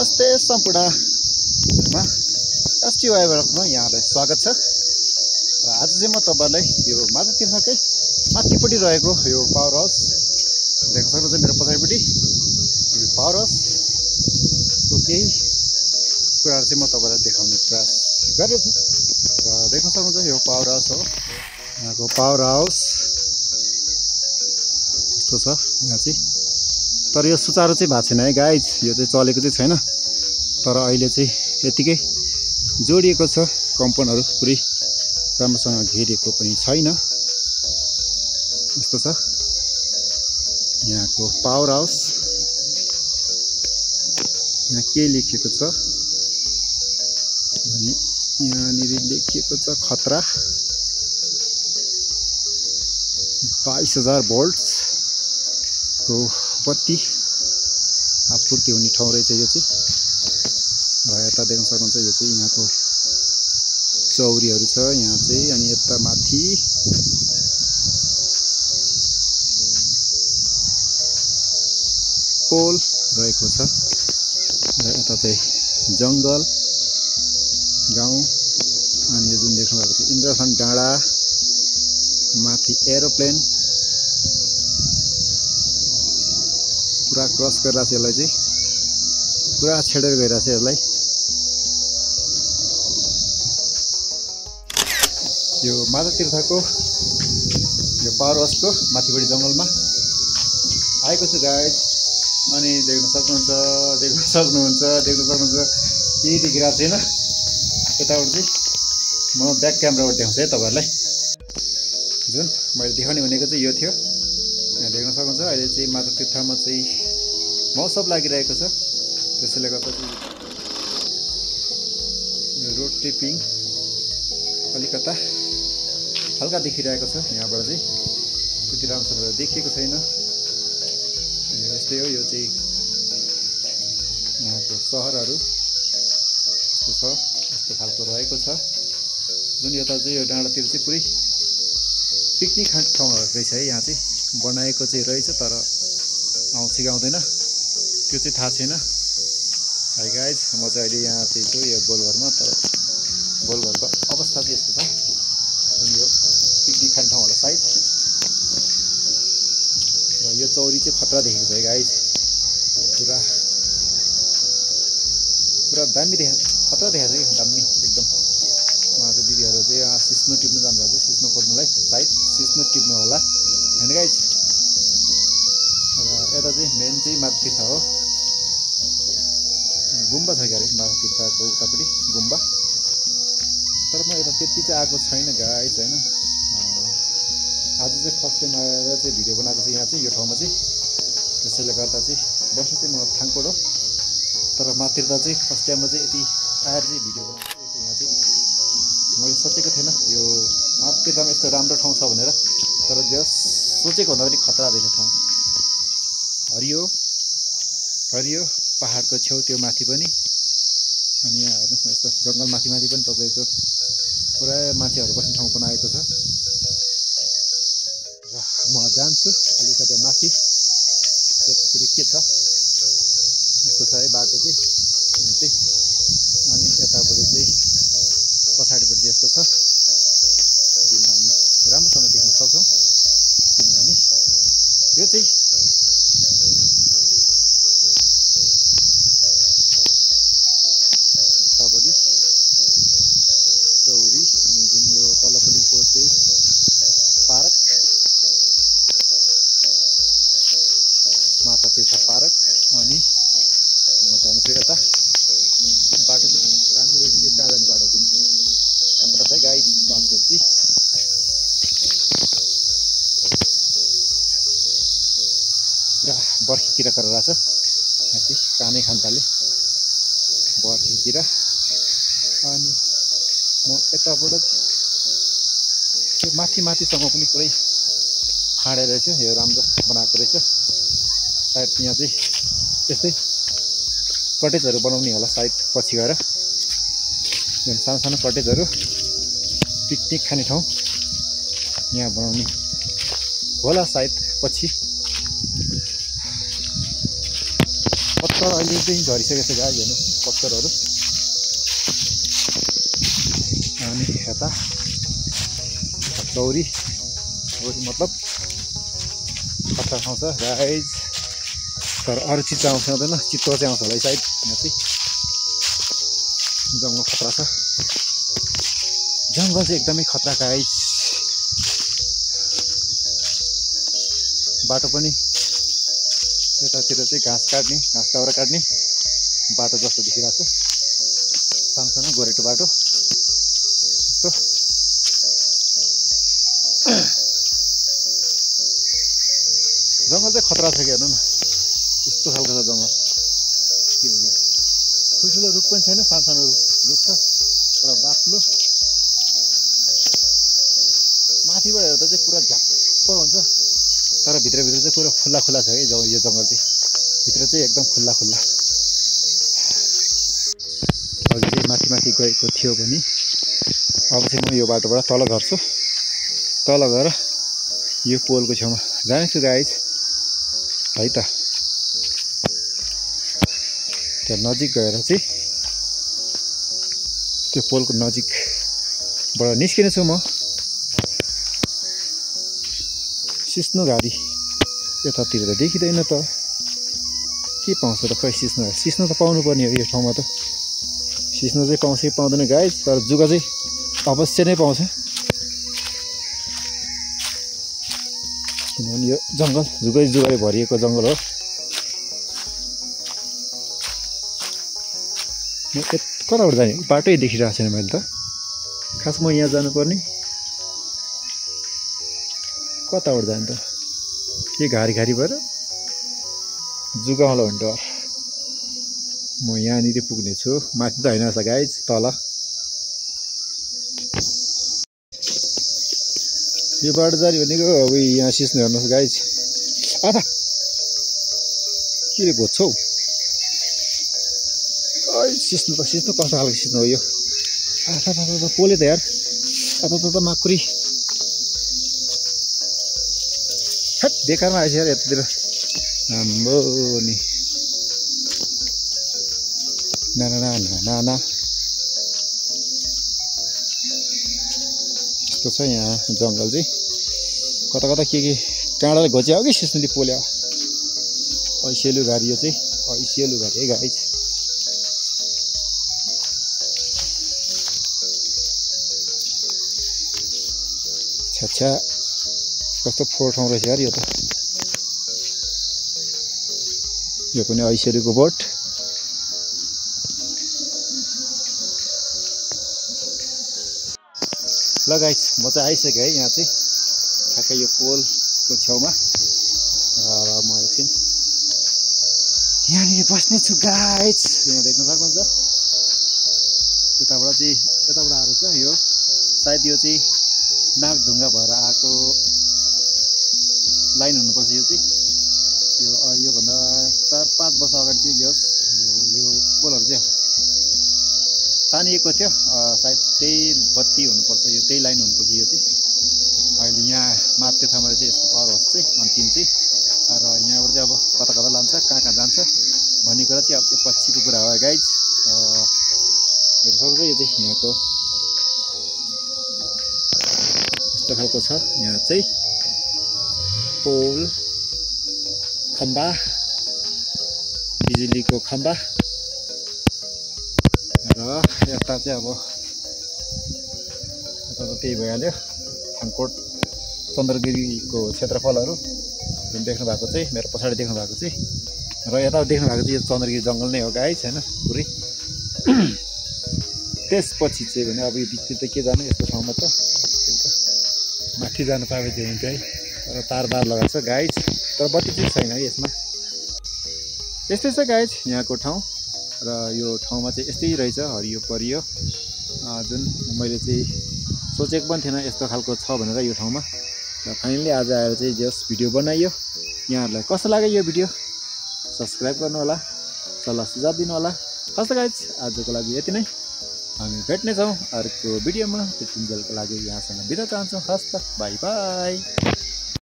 नमस्ते सम्पूर्णमा एसटीवाईमा यहाँलाई स्वागत छ। र आज चाहिँ म तपाईहरुलाई यो माता तीर्थकै माथिपट्टि रहेको यो पावर हाउस देख्न सक्नुहुन्छ। मेरो पछाडिपट्टि यो पावर हाउसको केही कुराहरु चाहिँ म तपाईहरुलाई देखाउने प्रयास गरेछु। र देख्न सक्नुहुन्छ यो पावर हाउस हो। यहाँको पावर हाउस यस्तो छ यहाँ चाहिँ। तर यो सुचारू चाहिँ भएको छैन है गाइज, यो चाहिँ चलेको चाहिँ छैन। तर अहिले चाहिँ यतिकै जोडिएको छ, कम्पाउन्डहरु पुरै राम्रोसँग घेरिएको पनि छैन। यस्तो छ यहाँको पावर हाउस। यहाँ के लेखिएको छ भने यहाँनिर लेखिएको छ खतरा 22,000 भोल्ट्स को बत्ती आपूर्ति हुने ठाउँ रहेछ यो चाहिँ। र यता देख्न सक्नुहुन्छ यो चाहिँ यहाँको चौरीहरु छ यहाँ चाहिँ। अनि यता माथि पोल रहेको छ। र यता चाहिँ जंगल गाउँ। अनि यो जुन देख्नु भएको छ इन्द्रथान डाँडा, माथि एरोप्लेन पुरा क्रस गरिरहेछ यसलाई चाहिँ, पुरा छेडेर गइरहेछ यसलाई। यो माता तीर्थको यो पावर हाउसको माथिपट्टि जंगलमा आएको छु गाइज। अनि देख्न सक्नुहुन्छ केही देखिरहेको छैन। यताबाट चाहिँ म ब्याक क्यामेराबाट देखाउँछु है तपाईहरुलाई। जुन मैले देखाउने भनेको चाहिँ यो थियो। यहाँ देख्न सक्नुहुन्छ अहिले चाहिँ माता तीर्थमा चाहिँ महोत्सव लागिरहेको छ। त्यसैले गर्दा चाहिँ यो रोड टेपिङ अलिकता हल्का देखिरहेको छ। यहाँबाट चाहिँ त्यति राम्रोसँग देखिएको छैन। यस्तै हो यो चाहिँ यहाँको सहरहरु यस्तो छ, यस्तो खालको रहेको छ। जुन यता चाहिँ यो डाँडातिर चाहिँ पुरै पिकनिक खाने ठाउँहरु रहेछ है। यहाँ चाहिँ बनाएको चाहिँ रहेछ, तर आउँछ कि आउँदैन त्यो चाहिँ थाहा छैन है गाइज। म चाहिँ अहिले यहाँ चाहिँ छु यो गोलघरमा। तर गोलघरको अवस्था चाहिँ यस्तो छ। जुन यो पिकनिक खाने ठाउँ होला साइड। र यो चौरी चाहिँ खतरा देखेको छ है गाइज। पुरा दामी खतरा देखाएको छ कि दामी एकदम। उहाँ चाहिँ दिदीहरू चाहिँ सिस्नो टिप्नु जानुभएको छ, सिस्नो खोज्नुलाई सायद सिस्नो टिप्नु होला हैन गाइज। र यता चाहिँ मेन चाहिँ माता तीर्थ हो। गुम्बा छ क्या अरे माता तीर्थको उतापट्टि गुम्बा। तर म यता त्यति चाहिँ आएको छैन गाइज हैन। आज चाहिँ फर्स्ट टाइम आएर चाहिँ भिडियो बनाएको छु यहाँ चाहिँ यो ठाउँमा चाहिँ। त्यसैले गर्दा चाहिँ बस्नु चाहिँ म थाङकोट हो। तर माता तीर्थ चाहिँ फर्स्ट टाइममा चाहिँ यति आएर चाहिँ भिडियो बनाएको यहाँ चाहिँ मैले सोचेको थिएन यो माता तीर्थमा यस्तो राम्रो ठाउँ छ भनेर। तर जस सोचेको भन्दा पनि खतरा रहेछ ठाउँ। हरियो पहाडको छेउ त्यो माथि पनि। अनि यहाँ हेर्नुहोस् न यस्तो जङ्गल माथि पनि तपाईँको पुरा मान्छेहरू बस्ने ठाउँ बनाएको छ। र म जान्छु अलिकति माथि त्यतातिर के छ यस्तो छ है बाटो चाहिँ। अनि यताबाट चाहिँ पछाडिपट्टि यस्तो छ जुन हामी राम्रोसँग देख्न सक्छौँ। किनभने यो चाहिँ यतापट्टि चौरी। अनि जुन यो तलपट्टिको चाहिँ पार्क माता तीर्थ पार्क। अनि म जान्छु यता बाटो चाहिँ राम्रो रहेछ। यो कहाँ जाने बाटो पनि खतरा छ गाइज बाटो चाहिँ। पुरा बर्खीतिर गरेर रहेछ यहाँ चाहिँ कानै खान थाले बर्खीतिर। अनि म यताबाट त्यो माथिसम्म पनि पुरै फाँडेर रहेछ। यो राम्रो बनाएको रहेछ। सायद यहाँ चाहिँ त्यस्तै कटेजहरू बनाउने होला सायद पछि गएर। सानो सानो कटेजहरू पिकनिक खाने ठाउँ यहाँ बनाउने होला सायद पछि। तर अहिले चाहिँ झरिसकेको छ गाई हेर्नु पत्करहरू। अनि यता चौरी मतलब खतरा ठाउँ छ गाइज। तर अरू चिज चाहिँ आउँछ आउँदैन, चित्तो चाहिँ आउँछ होला सायद। यहाँ चाहिँ जङ्गल खतरा छ, जङ्गल चाहिँ एकदमै खतरा गाइज। बाटो पनि यतातिर चाहिँ घाँस काट्ने, घाँस दाउरा काट्ने बाटो जस्तो देखिरहेको छ, सानो सानो गोरेटो बाटो यस्तो। जङ्गल चाहिँ खतरा छ कि हेर्नु न, यस्तो खालको छ जङ्गल। के हो ठुल्ठुलो रुख पनि छैन, सानो सानो रुख छ तर बाक्लो। माथिबाट हेर्दा चाहिँ पुरा झ्याप्प हुन्छ, तर भित्रभित्र चाहिँ पुरा खुल्ला खुल्ला छ है यो जङ्गल चाहिँ। भित्र चाहिँ एकदम खुल्ला खुल्ला। अघि चाहिँ माथि माथि गएको थियो भने अब चाहिँ म यो बाटोबाट तल झर्छु। तल गएर यो पोलको छेउमा जानेछु गाइज है त। त्यहाँ नजिक गएर चाहिँ त्यो पोलको नजिकबाट निस्किने छु म। सिस्नो घारी यतातिर त देखिँदैन त, के पाउँछ त खै सिस्नो? सिस्नो त पाउनु पर्ने हो यो ठाउँमा त। सिस्नो चाहिँ पाउँछ कि पाउँदैन गाइज, तर जुगा चाहिँ अवश्य नै पाउँछ, किनभने यो जङ्गल जुगै भरिएको जङ्गल हो। म कताबाट जाने बाटै देखिरहेको छैन मैले त। खास म यहाँ जानुपर्ने, कताबाट जाने त? के घारी भएर जुगाउँला भने डर। म यहाँनिर पुग्ने छु, माथि त होइन रहेछ गाइज, तल। यो बाटो जाने भनेको अब यहाँ सिस्नो हेर्नुहोस् गाइज। आधा के रे घोज्छौ? सिस्नो कस्तो खालको सिस्नो हो यो? आधा पोले त यार, आधा माकुरी। बेकारमा आएछ यार यतातिर हाम्रो नि। ना यस्तो छ यहाँ जङ्गल चाहिँ। कता कता के काँडाले घोच्या हो कि सिस्नुले पोल्या हो। ऐसेलु घारी यो चाहिँ, ऐसेलु घारी है गाइज। छ्या कस्तो फोहोर ठाउँ रहेछ यार यो त। यो पनि ऐसेलुको बोट। ल गाइज म चाहिँ आइसकेँ है यहाँ चाहिँ ठ्याक्कै यो पोलको छेउमा। र म एकछिन यहाँनिर बस्ने छु गाइज। यहाँ देख्न सक्नुहुन्छ यताबाट आएको छ यो, सायद यो चाहिँ नागढुङ्गा भएर आएको लाइन हुनुपर्छ यो चाहिँ। योभन्दा 4-5 वर्ष अगाडि चाहिँ यो पोलहरू चाहिँ तानिएको थियो, सायद त्यही बत्ती हुनुपर्छ, यो त्यही लाइन हुनुपर्छ यो चाहिँ। अहिले यहाँ मात्य ठाउँमा चाहिँ यसको पावर हाउस चाहिँ अन्तिम चाहिँ। र यहाँबाट चाहिँ अब कता कता लान्छ, कहाँ जान्छ भन्ने कुरा चाहिँ अब त्यो पछिको कुरा हो गाइज। हेर्नु सक्नुहुन्छ यो चाहिँ यहाँको यस्तो खालको छ। यहाँ चाहिँ पोल, खम्बा, बिजुलीको खम्बा। र यता चाहिँ अब यता त त्यही भइहाल्यो, थाङकोट चन्द्रगिरीको क्षेत्रफलहरू जुन देख्नु भएको चाहिँ मेरो पछाडि देख्नु भएको चाहिँ। र यता देख्नु भएको चाहिँ यो चन्द्रगिरी जङ्गल नै हो गाइज हैन पुरै। त्यसपछि चाहिँ भने अब यो बिचतिर त के जानु, यस्तो ठाउँमा त माथि जानु पाए चाहिँ हुन्थ्यो है। र तारबार लगाएको छ गाइज, तर बत्ती चाहिँ छैन है यसमा। यस्तै छ गाइज यहाँको ठाउँ। र यो ठाउँमा चाहिँ यस्तै रहेछ, हरियो परियो, जुन मैले चाहिँ सोचेको पनि थिएन यस्तो खालको छ भनेर यो ठाउँमा। र फाइनली आज आएर चाहिँ जस भिडियो बनाइयो। यहाँहरूलाई कस्तो लाग्यो यो भिडियो? सब्सक्राइब गर्नु होला, सल्लाह सुझाव दिनु होला। हस् त गाइज आजको लागि यति नै, हामी भेट्नेछौँ अर्को भिडियोमा। त्यतिन्जेलको लागि यहाँसँग बिदा चाहन्छौँ। हस् त, बाई बाई।